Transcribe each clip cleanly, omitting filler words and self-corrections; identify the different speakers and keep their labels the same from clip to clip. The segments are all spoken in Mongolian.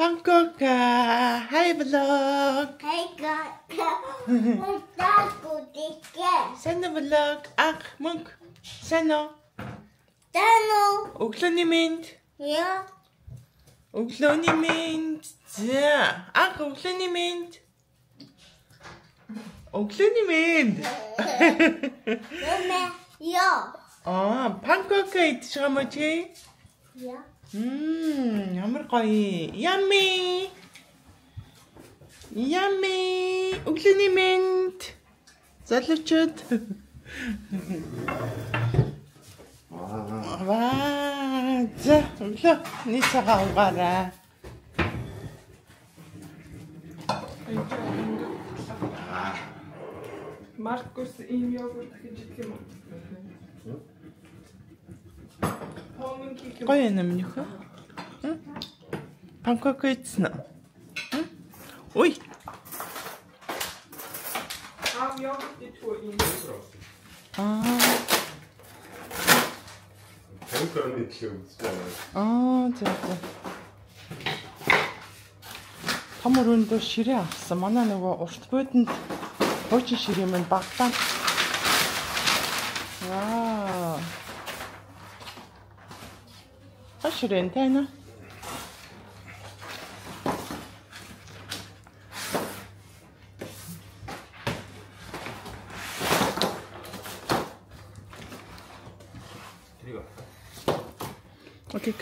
Speaker 1: Pankoka, hi vlog.
Speaker 2: Hey
Speaker 1: Sana vlog, ach munk, sana.
Speaker 2: Dano.
Speaker 1: Өглөөний мэнд.
Speaker 2: Yeah.
Speaker 1: Өглөөний мэнд. За, ах өглөөний мэнд. Өглөөний мэнд.
Speaker 2: Мама. Yeah.
Speaker 1: Pankoka идэж байгаа мó чи?
Speaker 2: Yeah.
Speaker 1: Ямар гоё. Yummy. Yummy. Өглөөний мэнд. Залуучууд. Ваа, за, өглөөний цагаан угаарай.
Speaker 3: Маркус ийм йогурт гэж хэлэх юм уу?
Speaker 1: Гоё юм нөхөө. Pankoka идсэн үү? Ой.
Speaker 3: Йогурт ичгүй ийм.
Speaker 4: Pankoka ичгүй.
Speaker 1: За. Том өрөөндөө ширээ авсан. Манай нөгөө урт буудэнд хуучин ширээ минь багтаа. Вау. Аширэн тайна. Окей.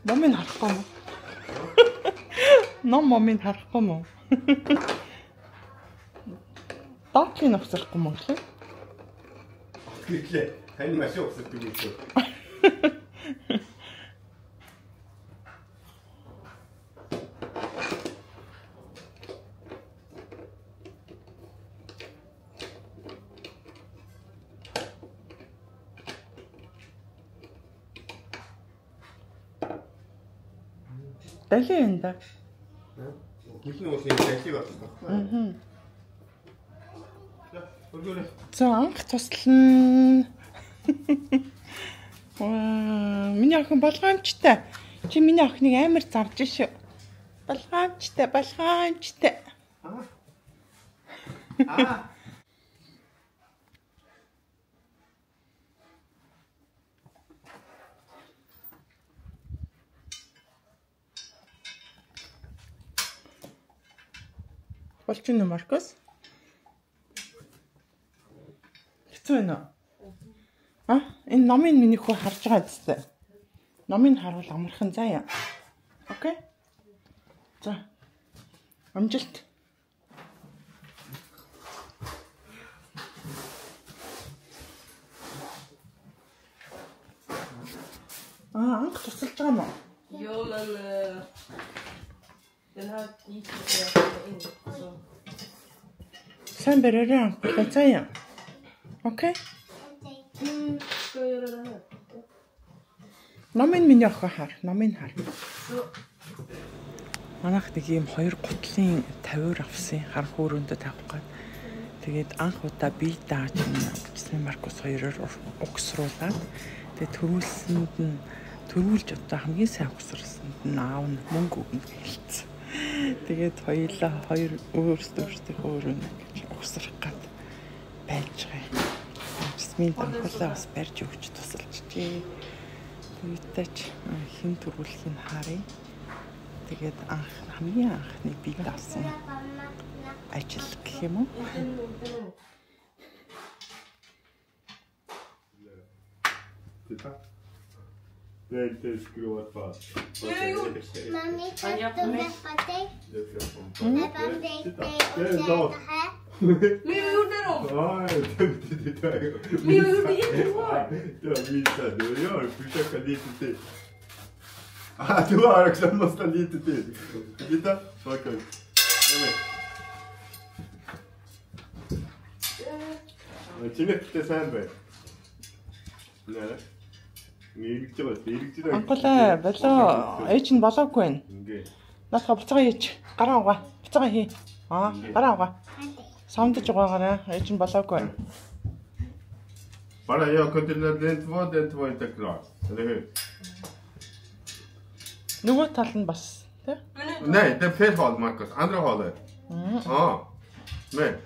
Speaker 1: Момын харахгүй мó. Момын харахгүй мó. Татлын авсахгүй мó лээ.
Speaker 4: Гэвлээ. Таны машин усалдаг юм шүү.
Speaker 1: Дали энэ да.
Speaker 4: Гүлний усын дали байна.
Speaker 1: За анх туслана. Миний охин болгоомжтой. Чи миний охиныг амар зарж шүү. Болгоомжтой. Болж байна уу Маркус? Хэцүү байна уу? Энэ номын миний хөө харж байгаа зү. Номыг харуул амархан заяа. Окей? За. Амжилт. Анх тусалж байгаа юм уу?
Speaker 5: Jo, men den här gick in så.
Speaker 1: Sen börjar jag på säga. Okej?
Speaker 5: Ska jag göra det här?
Speaker 1: Номын миний охин хар. Номын хар. Манайх нэг юм 2 гутлын тавиур авсан. Харах өрөөндөө тавих гээд. Тэгээд анх удаа би дааж гэсэн Маркус 2-оор угсруулаад тэгээд төрүүлсэнд нь төрүүлж одоо хамгийн сайн угсруулсанд нь аав нь мөнгө өгнө гэлцсэн. Тэгээд хоёулаа 2 өөрсдөө өрөөнө гэж угсрах гээд байж байгаа. Jasmine танхлаа бас барьж өгч тусалжээ. Тэгтээч хэн төрүүлэхийг харъя. Тэгээд хамгийн анхны би даасан ажил гэх юм уу?
Speaker 4: Titta. Nej, det skulle vara fast.
Speaker 2: Mami, kan du hjälpa dig? Hjälpa dig
Speaker 4: Det är
Speaker 2: och
Speaker 4: bra.
Speaker 2: det här?
Speaker 5: Men jag gjorde dem!
Speaker 4: Nej, det
Speaker 5: Men jag gjorde jättebra!
Speaker 4: Jag visar, du gör. Försöka lite till. Du har också, måste lite till. Titta, okej. Чинэгтэй сайн бай. Наа. Мэрэгч байгаа.
Speaker 1: Анхлаа болоо ээж нь болоогүй байна.
Speaker 4: Ингээ.
Speaker 1: Наатаа буцаага хийч. Гараа угаа. Буцаага хий. Гараа угаа. Самдаж угаагаарай. Ээж нь болоогүй.
Speaker 4: Bara jag kunde den två inte klar. Eller hur?
Speaker 1: Нөгөө тал нь бас тий?
Speaker 4: Nej, det är fel håll Marcus. Andra hållet. Ja. Med.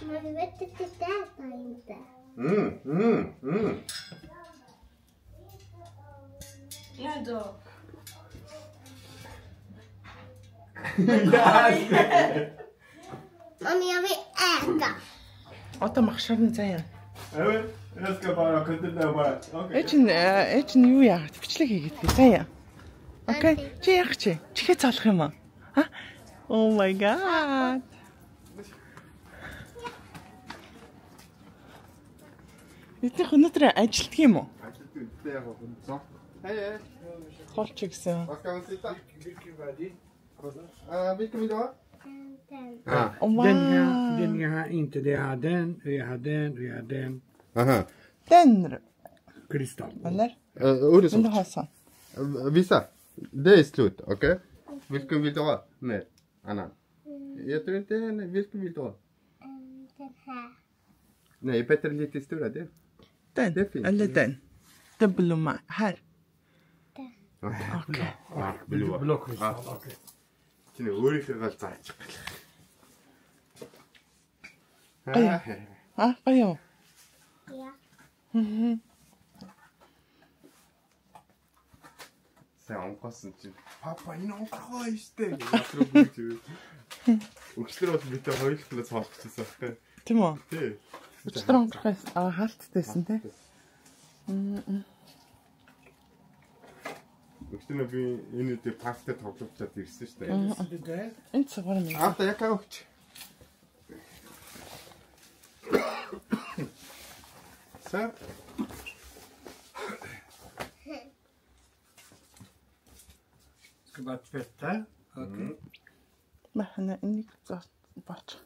Speaker 2: Men du vet att det äter inte.
Speaker 5: Nu då.
Speaker 2: Mamma, jag vill äta.
Speaker 1: Одоо махшарн заяа.
Speaker 4: Evet. Jag ska bara kunde det bara. Okej.
Speaker 1: Ээж нь юу яагаад бичлэг хийгээд заяа. Окей. Чи яах чи? Чихээ цаалах юм аа? Oh my god. Эцэг өнөөдөр ажилтг юм уу?
Speaker 4: Hej.
Speaker 1: Холч гэсэн.
Speaker 4: Vad ska man sitta?
Speaker 6: Vilken var din?
Speaker 4: Vilken vill du ha?
Speaker 6: Den jag har inte. Det jag har den, och jag har den, och jag har den.
Speaker 4: Aha.
Speaker 1: Тэн
Speaker 6: Kristall.
Speaker 1: Eller?
Speaker 4: Olsson.
Speaker 1: Vill du ha sån?
Speaker 4: Vissa. Det är slut, okej? Vilken vill du ha? Mer? Annan? Jag tror inte henne. Vilken vill du ha?
Speaker 2: Den här.
Speaker 4: Nej, bättre lite större. Det.
Speaker 1: Тэн.
Speaker 4: Det är fint.
Speaker 1: Eller den. Den blomma här.
Speaker 4: Okej.
Speaker 6: Blå kristall, okej.
Speaker 4: Чиний өөрийнхөө гал зааж
Speaker 1: Гоё. Гоё.
Speaker 2: Ja.
Speaker 4: Сайн онгосон чинь папа энэ онгороо штэ гэж ятруу бүгд. Өчтөр бол бид хоёулаа цоолчихсан байхгүй.
Speaker 1: Тийм үү?
Speaker 4: Тий.
Speaker 1: Өчтөр онгорхоос хаалттайсэн тий.
Speaker 4: Өчтөр би энэ үдээ паста тоглоулаад ирсэн штэ.
Speaker 1: Энд цагаар юм.
Speaker 4: Авта яг авч. Са
Speaker 6: Ska bara tvätta. Okej.
Speaker 1: Махна энийг бач.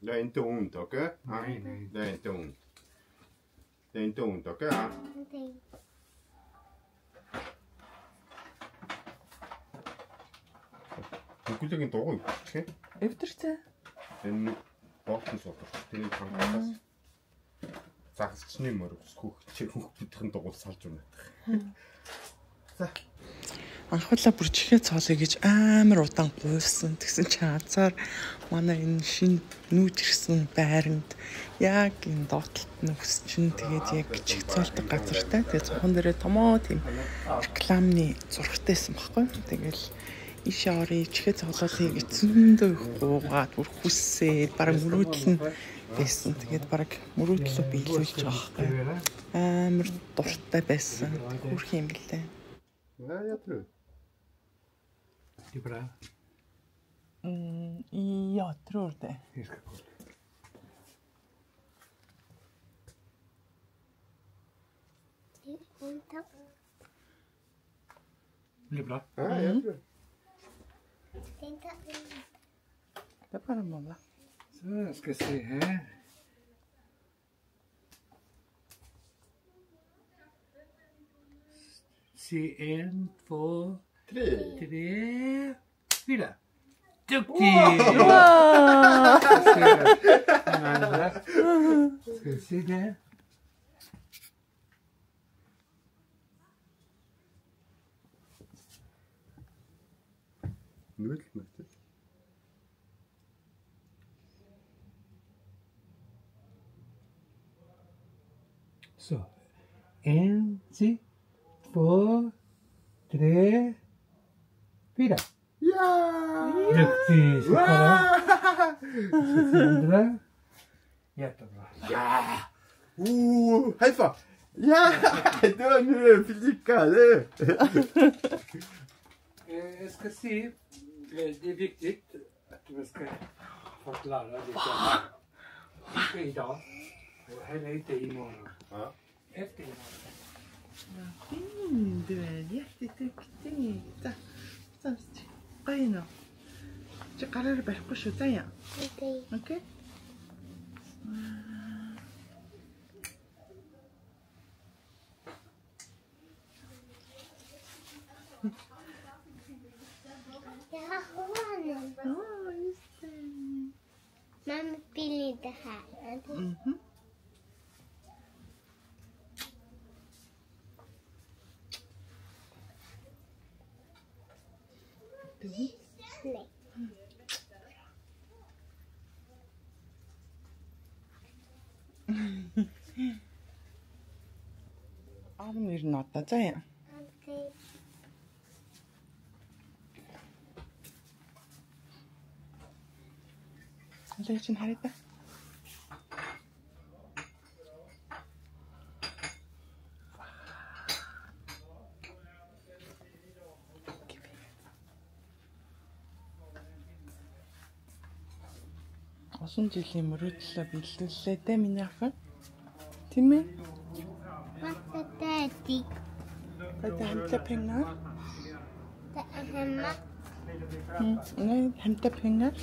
Speaker 4: Det är inte ont, okej?
Speaker 6: Nej.
Speaker 4: Det är inte ont. Det är inte ont, okej?
Speaker 2: Någonting.
Speaker 4: Нүгэлгийн дугуй гэх юм.
Speaker 1: Эвдэртэй.
Speaker 4: Энэ боотон суулгах. Тэний хангалтаас загсчны мөрөс хүүхдийн дугуй салж унах.
Speaker 1: Анхуулаа бүр чихээ цоолъё гэж амар удаан гуйсан. Тэгсэн чи азар манай энэ шин нүүж ирсэн байранд яг энэ доотлолт нөхс чинь тэгээд яг чих цоолдог газартай. Тэгээд цохон дээрээ томоо тийм рекламны зургатайсан баггүй. Тэгэл ишээ орё чихээ цоолоолъё гэж зөндөө их гуугаад бүр хүссээ бараг мөрөөдөл нь байсан. Тэгээд бараг мөрөөдлөө биелүүлж байгаа байхгүй. Амар дуртай байсан. Хүрх юм лээ.
Speaker 4: Ja, jag tror.
Speaker 6: Det är bra.
Speaker 1: Jag tror det.
Speaker 6: Jag ska kolla. Blir det bra?
Speaker 4: Ja, jag tror.
Speaker 1: Det är bara måla.
Speaker 6: Så, jag ska se här. Se 1, 2, 3, 4. Duktig! Den andra. Ska vi se där.
Speaker 4: Nu vet jag inte.
Speaker 6: Så. 1, 2, 3, 4.
Speaker 4: Ja!
Speaker 6: Duktig! Så kolla. Så se andra. Jättebra.
Speaker 4: Ja! High five! Ja! Det var nu flicka,
Speaker 6: Jag ska se. Det är viktigt att vi ska förklara lite. Inte idag. Och heller inte imorgon.
Speaker 4: Ja.
Speaker 6: Efter imorgon.
Speaker 1: Du är jätteduktig. Så, гоё нөө. Чи гараар барихгүй шүү заяа.
Speaker 2: Okej.
Speaker 1: Окей?
Speaker 2: Ja, gewoon.
Speaker 1: Oh, is het.
Speaker 2: Mama Billy de haar. Nee.
Speaker 1: Aam hier надад заяа.
Speaker 2: Oké.
Speaker 1: Лээ чинь харъя да. Олон жилийн мөрөөдлөө биелүүллээ дээ миний ах. Тийм ээ?
Speaker 2: Wat is daddy?
Speaker 1: Тэд хамтаа пингаа.
Speaker 2: De hammer.
Speaker 1: Nee, хамтаа пингаа.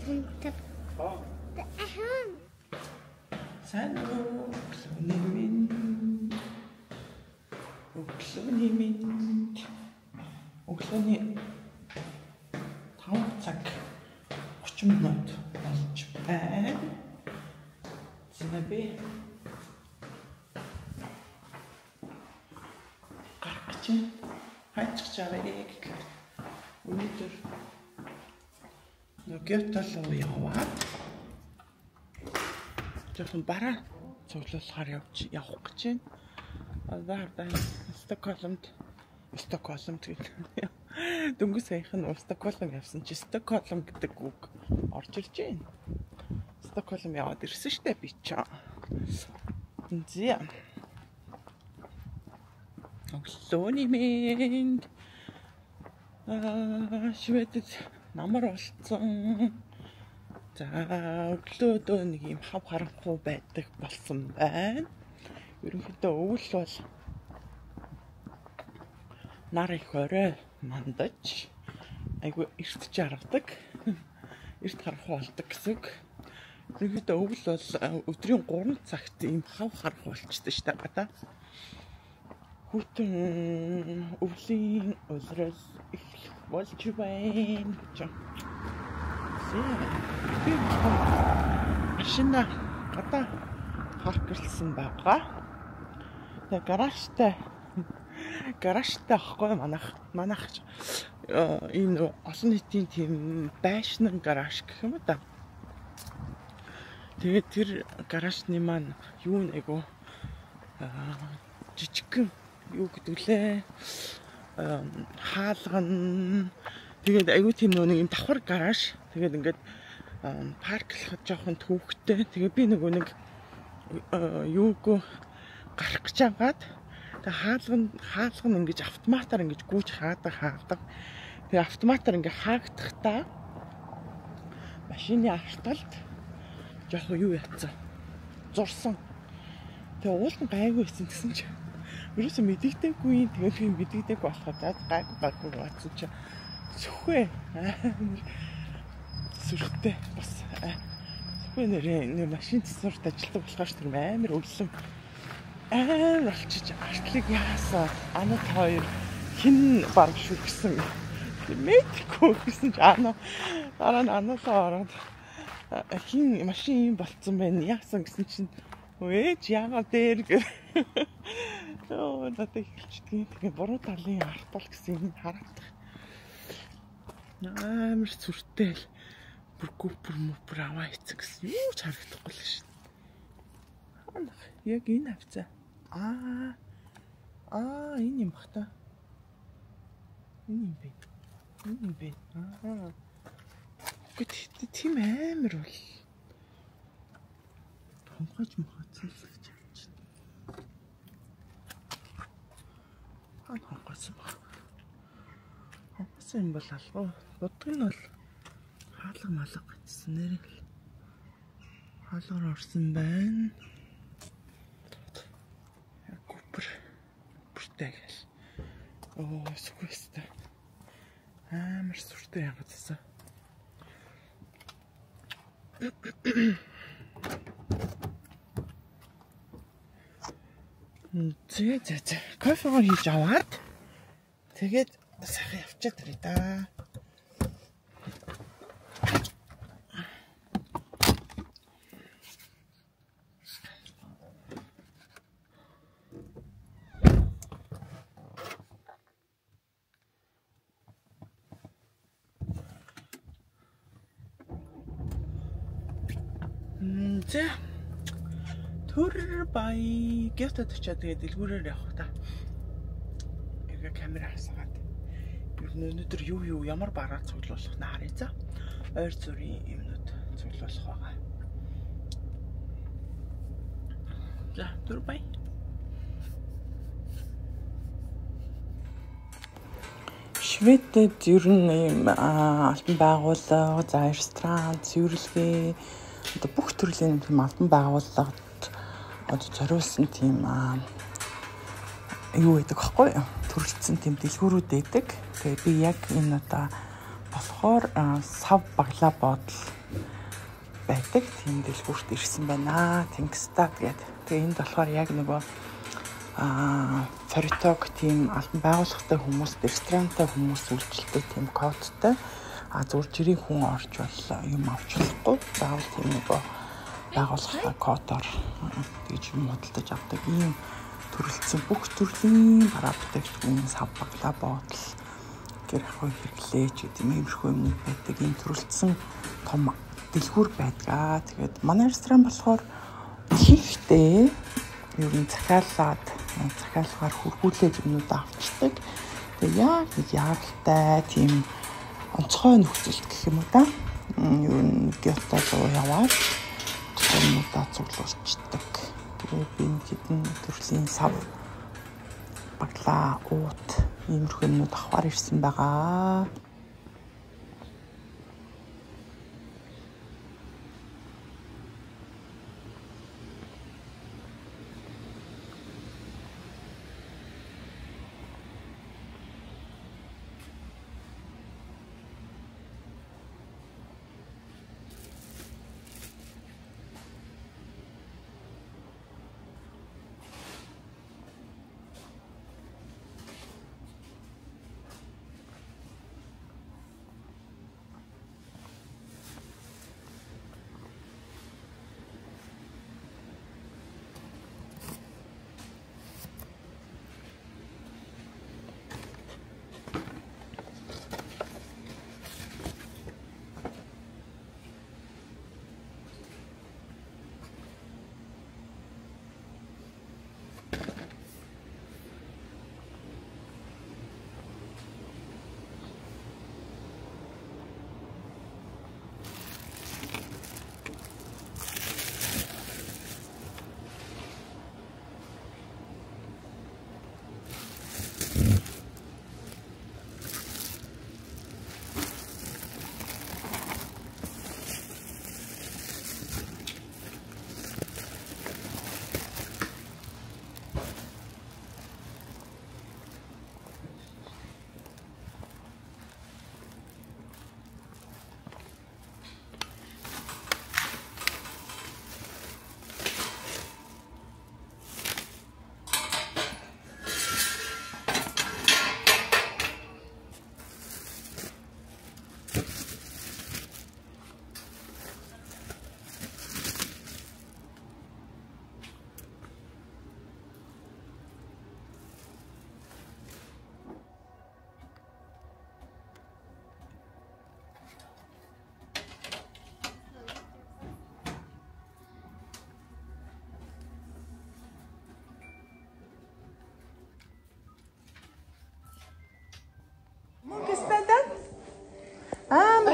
Speaker 2: De ham.
Speaker 1: Сайн уу? Өглөөний минь. Өглөөний 5 цаг 30 минут болж байна. Зинэби гарч хайчих чавээ гэхлээр өнөөдөр Кёто руу яваад жоохон бараа цуглуулахаар явах гэж байна. Одоо Стокгольмд гэдэг. Дөнгөж саяхан Стокгольм явсан чи Стокгольм гэдэг үг орж ирж байна. Стокгольм яваад ирсэн штэ би ч. Зя. Өглөөний минь. Шведэд намар болсон. За өглөөдөө нэг юм хав харанхуй байдаг болсон байна. Ерөнхийдөө өвөл бол нар их орой мандаж айгу эрт жаргадаг. Эрт харанхуй болдог гэсэн үг. Ерөнхийдөө өвөл бол өдрийн 3 цагт ийм хав харанхуй болчихдээ штэ гадаа. Хүйтэн өвлийн улирал их болж байна. Машина гадаа паркерлсан байгаа. Тэгээ гаражтай ахгүй манайх энэ олон нийтийн тийм байшин гараж гэх юм да. Тэгээд тэр гаражны маань юу нэгөө жижигхэн юу гэдүүлээ хаалган тэгээд аюу тийм нэг юм давхар гараж тэгээд ингээд парклахад жоохон төвхтэй тэгээд би нэг юуг гарах гэж аваад тэгээд хаалган ингэж автоматар ингэж гүйж хаадаг тэгээд автоматар ингэ хаагдахтаа машины арталт жоохон юу яцсан зурсан тэгээд уулын гайгүй байсан гэсэн чи ерөөсөө мэдэгдээгүй тэгээд би мэдэгдээгүй болохоо гайгүй батсан чи сүхвэ сүртэй бас сүхвэ нэрээ машин цэцэрт ажилладаг болохоор ч тэр амар өвлөн амар болчих артлыг яасан анад хоёр хин баг шүргсэн мэдгүй гэсэн чи дараа нь анаасаа ороод хин машин юм болцсон байна яасан гэсэн чинь өөч яагаад дээр гэх оо надад хэлчихдэг тэгээ буруу талын артал гэсэн юм харагдах амар сүртэй бүр гүпэр аваа хийцэн гэсэн юу ч харагдахгүй л шин. Яг энэ авцаа. Энэ юм бах та. Энэ юм бэ. Гэхдээ тийм амар бол. Хонгойч мохоцсон л гэж байна. Хонгойсон баг. Хонгойсон юм бол алгаа. Боддог нь бол хаалга малга гэсэн нэрэл хаалгаар орсон байна. Гүпэртэй гэл. Сүхвэстэй. Амар сүртэй ягаад гэсэн. За. Кофегоо хийж аваад тэгээд сайхан явчихад ирээ да. За төр бай гэртэ очиад тэгээд дэлгүүрээр явах та. Ингээ камера хасгаад. Ер нь өнөөдөр юу ямар бараа цуглуулах нэ харъя за. Ойр зүрийн юмнууд цуглуулах байгаа. За төр бай. Шведэд ер нь юм албан байгууллага, за ресторан, цэвэрлэгээ одоо бүх төрлийн тийм албан байгууллагад одоо зориулсан тийм юу гэдэг аахгүй юу? Төрөлцсөн тийм дэлгүүрүүд байдаг. Тэгээ би яг энэ одоо болохоор сав баглаа бодол байдаг тийм дэлгүүрт ирсэн байна. Тэнгиста тэгээд тэгээ энд болохоор яг нөгөө форитог тийм албан байгууллагатай хүмүүс, ресторантай хүмүүс үйлчлдэг тийм кодтай зүгээр жирийн хүн орж бол юм авч болохгүй. Заавал тийм нөгөө байгууллагатай кодоор гэж юм худалдаж авдаг ийм төрөлцсөн бүх төрлийн бараа бүтээгдэхүүн сав баглаа бодол гэр ахуй хэрэглээч гэдэг иймэрхүү юм байдаг. Ийм төрөлцсөн том дэлгүүр байдаг. Тэгээд манай ресторан болохоор ихэнхдээ ер нь захиалгаар хөргүүлээд юмнууд авчдаг. Тэгээд яг яаралтай тийм онцгой нөхцөлд гэх юм уу да. Ер нь гёто руу яваад юмнуудаа цуглуулчихдаг. Тэгээд би хэдэн төрлийн сав баглаа уут иймэрхүү юмнууд авахар ирсэн байгаа.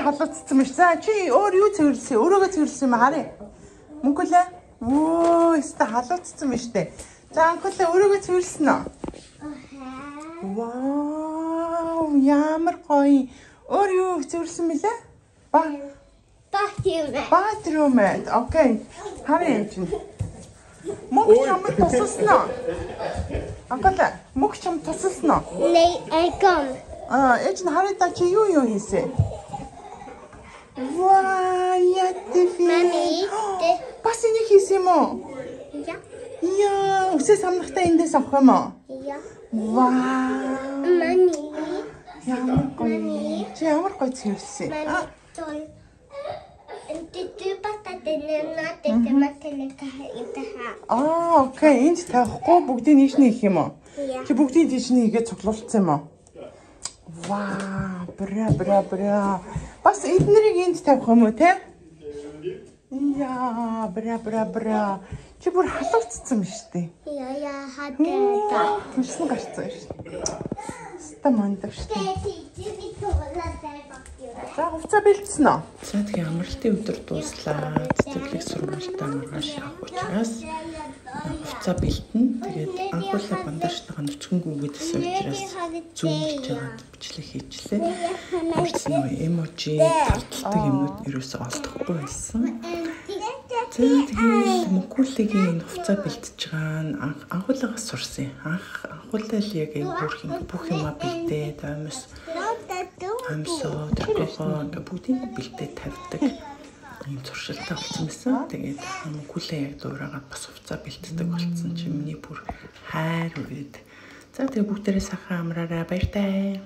Speaker 1: Халууцсан мэт. За чи өөр юу цэвэрлсэн? Өөрөөгөө цэвэрлсэн юм харъя. Мөнгөлөө. Оо, өстө халууцсан мэт штэ. За анхлаа өөрөөгөө цэвэрлсэн үү? Вау, ямар гоё. Өөр юу цэвэрлсэн мэлээ? Bathroom. Окей. Харъя юм чинь. Мөнгө чамд тусалсан уу? Анхлаа мөнгө чамд тусалсан уу? Ээж нь харъя та чи юу хийсэн? Вау, яа тэфи. уу?
Speaker 2: Ja.
Speaker 1: Яа, үсээ самнахтаа эндээс авах юм уу?
Speaker 2: Ja.
Speaker 1: Вау.
Speaker 2: Mani.
Speaker 1: Ямар гоё. Чи ямар гоё цэвэрсэн.
Speaker 2: Mani. Toi. Ты пататенна тэтэмэтэнэка.
Speaker 1: Окей. Энд тавихгүй бүгдийг нийш нь хийх юм уу?
Speaker 2: Ja.
Speaker 1: Чи бүгдийг тийш нь хийгээд цуглуулсан юм уу? Вау, бра. Бас эднэрийг энд тавих юм уу, те? Яа, бра. Чи бүр халуурцсан биз дээ.
Speaker 2: Ja, хатаа.
Speaker 1: Түлсэн гарцсан шүү. Ста мандав шүү. За хувцас бэлдсэн үү? За тэгээ амралтын өдөр дуслаа. Цэцэрлэг сургуультаа маргааш явах учраас хувцас бэлдэн. Тэгээд анхуулаа бандажтайгаа нүцгэнгүйгээс учраас зүүмлж байгаа бичлэг хийчлээ. Орсон эможи талтдаг юмнууд ерөөсөө олдохгүй байсан. Тэгээд мөкүлэгийн хувцас бэлдэж байгаа нь анхуулагаас сурсан. Анхуулаа л яг бүх юма бэлдээд амьсоо тэрхүү ингээ бүгдийг бэлдээд тавьдаг. Ийм туршилтаа болсон байсан. Тэгээд мөкүлээ яг дуурайгаад бас хувцас бэлддэг болсон чинь миний бүр хайр үрээд. За тэгээд бүгдээрээ сайхан амраарай баяртай.